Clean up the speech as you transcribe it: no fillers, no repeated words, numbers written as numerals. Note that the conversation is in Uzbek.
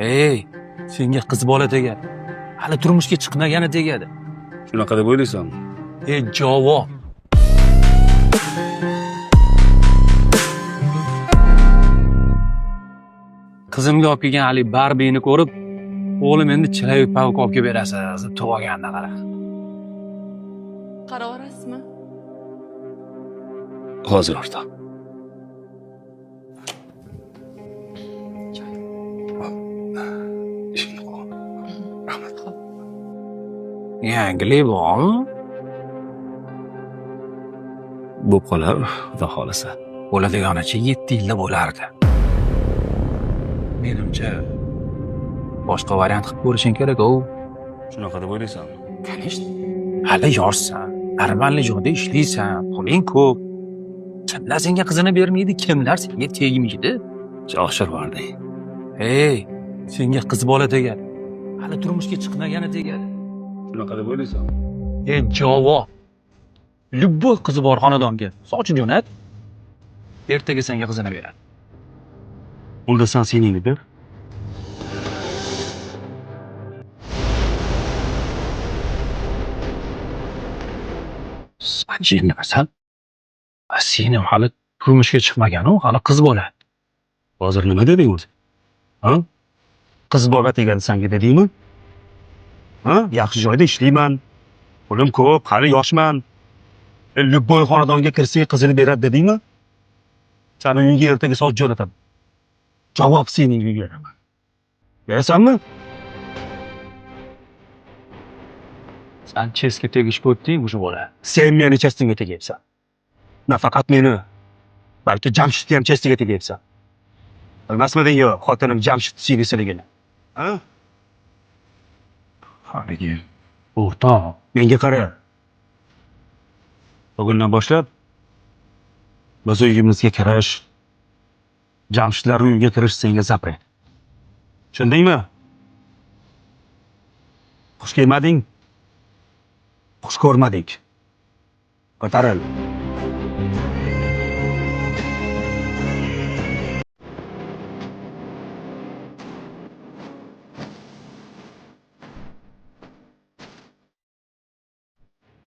Ey, senga qiz bola tegadi. Hali turmushga chiqmagani tegadi. Shunaqa deb o'ylaysanmi? Ey, javob. Qizimga olib kelgan hali Barbini ko'rib, o'g'lim endi chilayib pavk olib kelib berasiz deb tug'ilganda qara. Qaraverasizmi? Hozir o'rta. Yangilik bormi? Bo'p qolar, xudo xolisa. Bo'ladiganicha 7 yilda bo'lardi. Menimcha boshqa variant qilib ko'rishing kerak-ku. Shunaqa deb o'ylaysanmi? Конечно. Hali yoshsan, armanli joyda ishlaysan, puling ko'p. Kimlar senga qizini bermaydi, kimlar senga tegmaydi? Joshir bordi. Ey, senga qiz bola tegadi. Hali turmushga chiqmagani tegadi. Shunaqa deb o'ylaysanmi? Ey, javob. Любой qizi bor xonadonga sochib jo'nat. Ertaga senga qizini beradi. Unda sen seningni ber. Sanjinasan? Seni hali turmushga chiqmagani, hali qiz bola. Hozir nima deding o'zi? Ha? Qiz bola tegadi senga dedingmi? Ha? Yaxshi joyda ishlayman. Pulim ko'p, hali yoshman. Любой xonadonga kirsang qizini beradi dedingmi? Seni uyingga ertaga soch jo'nataman. Javob sening uyga beraman. Berasanmi? Sen chesga tegishib o'tding o'sha bola. Sen meni chestimga tegyapsan. Nafaqat meni, balki Jamshidni ham chestiga tegyapsan. Bilmasmiding yo, xotinim Jamshid sevgisiligini. Ha? Haligi o'rtoq, Menga qara. Bugundan boshlab biz uyimizga kirish, Jamshidlar uyiga kirish senga zapret. Tushundingmi? Xush kelmading? Xush ko'rmadik. Ko'taril.